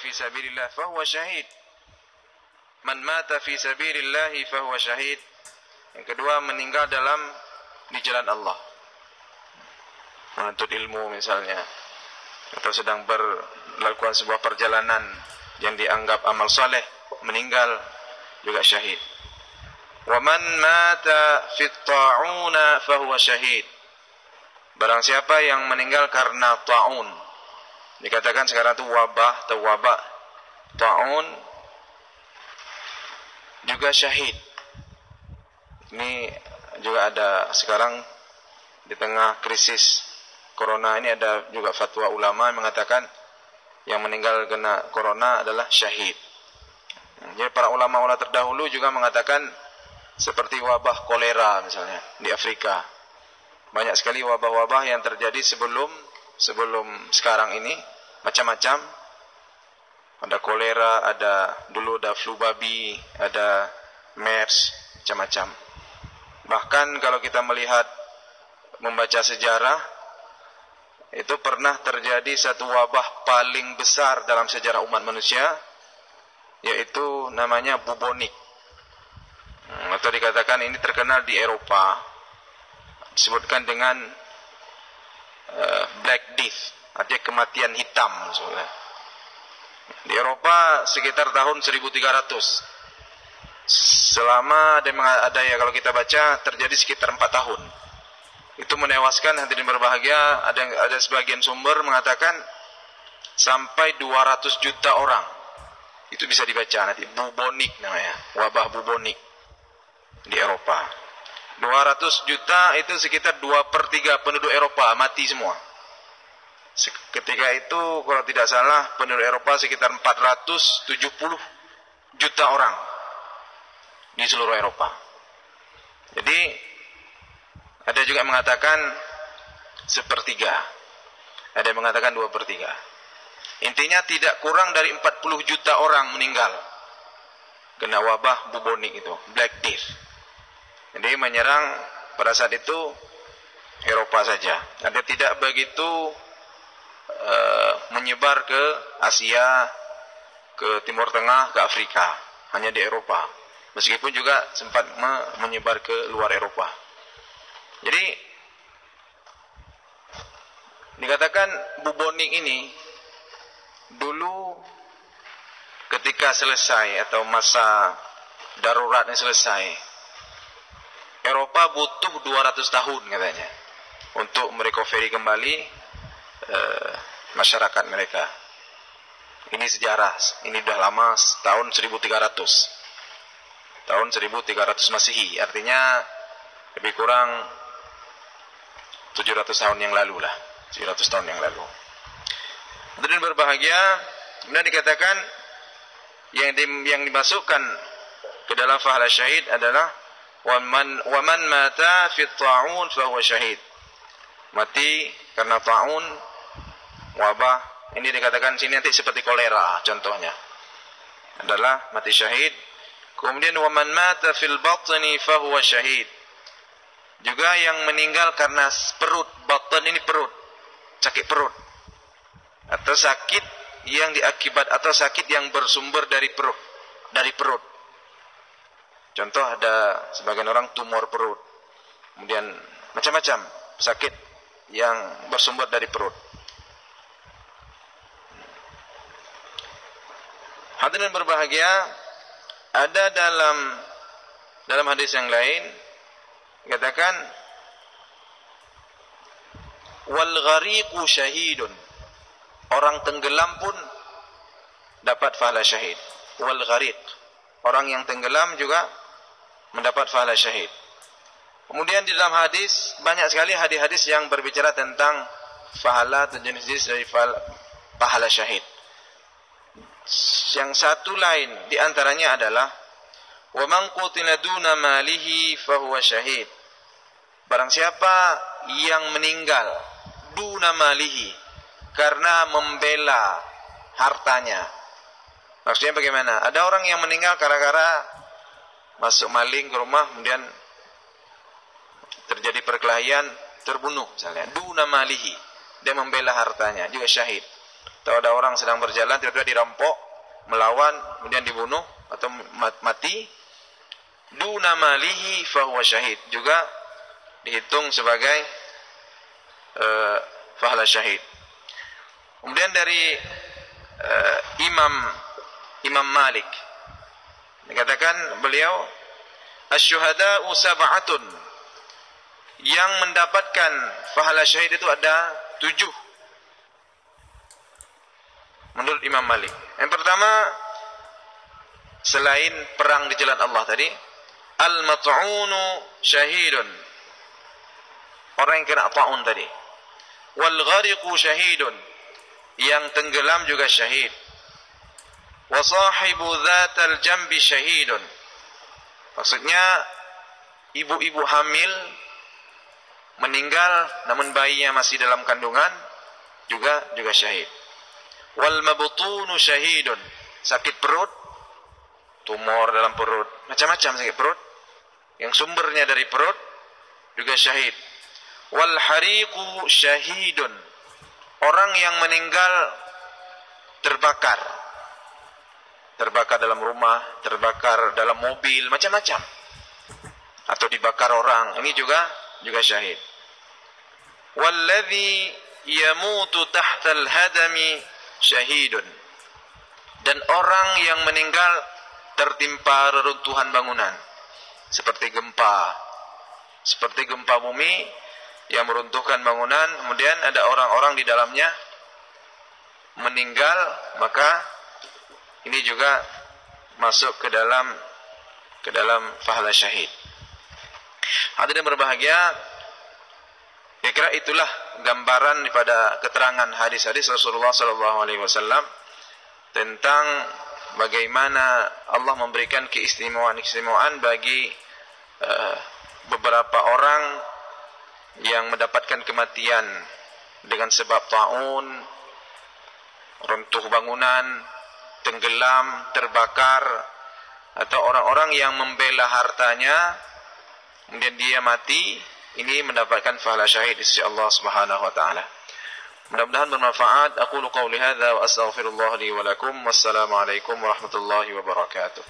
fi sabilillah fahuwa syahid. Man mata fi sabilillah fahuwa syahid. Yang kedua, meninggal di jalan Allah, menuntut ilmu misalnya, atau sedang melakukan sebuah perjalanan yang dianggap amal saleh, meninggal juga syahid. Wa man mata fi ta'una fahuwa syahid. Barang siapa yang meninggal karena ta'un, dikatakan sekarang itu wabah atau wabak, ta'un juga syahid. Ini juga ada sekarang di tengah krisis corona ini, ada juga fatwa ulama yang mengatakan yang meninggal kena corona adalah syahid. Jadi para ulama-ulama terdahulu juga mengatakan seperti wabah kolera misalnya di Afrika. Banyak sekali wabah-wabah yang terjadi sebelum sekarang ini, macam-macam. Ada kolera, dulu ada flu babi, ada MERS, macam-macam. Bahkan kalau kita membaca sejarah, itu pernah terjadi satu wabah paling besar dalam sejarah umat manusia, yaitu namanya bubonik. Atau dikatakan ini terkenal di Eropa, disebutkan dengan Black Death, artinya kematian hitam. Di Eropa sekitar tahun 1300. Selama ada ya, kalau kita baca, terjadi sekitar 4 tahun. Itu menewaskan, hadirin berbahagia, ada sebagian sumber mengatakan sampai 200 juta orang. Itu bisa dibaca nanti, bubonik namanya, wabah bubonik di Eropa. 200 juta itu sekitar 2/3 penduduk Eropa mati semua. Ketika itu kalau tidak salah penduduk Eropa sekitar 470 juta orang di seluruh Eropa. Jadi ada juga mengatakan 1/3, ada yang mengatakan 2/3. Intinya tidak kurang dari 40 juta orang meninggal kena wabah bubonik itu, Black Death. Jadi menyerang pada saat itu Eropa saja. Ada tidak begitu menyebar ke Asia, ke Timur Tengah, ke Afrika, hanya di Eropa. Meskipun juga sempat menyebar ke luar Eropa. Jadi dikatakan bubonik ini dulu ketika selesai atau masa daruratnya selesai, Eropa butuh 200 tahun katanya untuk merecovery kembali masyarakat mereka. Ini sejarah, ini sudah lama, tahun 1300. Tahun 1300 Masehi, artinya lebih kurang 700 tahun yang lalu lah, 700 tahun yang lalu. Dan berbahagia, kemudian dikatakan yang dimasukkan ke dalam fahala syahid adalah waman mata fi ta'un fa huwa syahid. Mati karena ta'un, wabah, ini dikatakan sini nanti seperti kolera contohnya, adalah mati syahid. Kemudian waman mata fil batni fa huwa syahid. Juga yang meninggal karena perut, batn ini perut, sakit perut, atau sakit yang atau sakit yang bersumber dari perut. Contoh ada sebagian orang tumor perut, kemudian macam-macam sakit yang bersumber dari perut. Hadirin berbahagia, ada dalam hadis yang lain katakan wal ghariqu syahidun, orang tenggelam pun dapat pahala syahid. Wal ghariq, orang yang tenggelam juga mendapat pahala syahid. Kemudian di dalam hadis banyak sekali hadis-hadis yang berbicara tentang pahala atau jenis-jenis dari pahala syahid. Yang satu lain di antaranya adalah wa man qutila duna malihi fa huwa syahid. Barang siapa yang meninggal duna malihi, karena membela hartanya. Maksudnya bagaimana? Ada orang yang meninggal gara-gara masuk maling ke rumah, kemudian terjadi perkelahian, terbunuh misalnya. Duna malihi, dia membela hartanya, juga syahid. atau ada orang sedang berjalan tiba-tiba dirampok, melawan, kemudian dibunuh atau mati, duna malihi fahuwa syahid, juga dihitung sebagai pahala syahid. Kemudian dari Imam Malik dikatakan beliau, asy-syuhada'u sab'atun, yang mendapatkan pahala syahid itu ada 7 menurut Imam Malik. Yang pertama, selain perang di jalan Allah tadi, al-mat'unu syahidun, orang yang kena ta'un tadi. Wal ghariqu syahidun, yang tenggelam juga syahid. Wa sahibu dzatal jambi syahidun, maksudnya ibu-ibu hamil meninggal namun bayinya masih dalam kandungan juga syahid. Wal mabtunu syahidun, sakit perut, tumor dalam perut, macam-macam sakit perut yang sumbernya dari perut juga syahid. Wal hariqu syahidun, orang yang meninggal terbakar dalam rumah, terbakar dalam mobil, macam-macam, atau dibakar orang, ini juga syahid. Walladzi yamutu tahtal hadami syahidun, dan orang yang meninggal tertimpa reruntuhan bangunan seperti gempa bumi yang meruntuhkan bangunan, kemudian ada orang-orang di dalamnya meninggal, maka ini juga masuk ke dalam pahala syahid. Hadirin berbahagia, kira-kira itulah gambaran daripada keterangan hadis-hadis Rasulullah SAW tentang bagaimana Allah memberikan keistimewaan bagi beberapa orang yang mendapatkan kematian dengan sebab ta'un, runtuh bangunan, tenggelam, terbakar, atau orang-orang yang membela hartanya kemudian dia mati, ini mendapatkan pahala syahid di sisi Allah Subhanahu wa taala. Mudah-mudahan bermanfaat. Aqulu qauli hadza wa astaghfirullah li wa lakum. Wassalamu alaikum warahmatullahi wabarakatuh.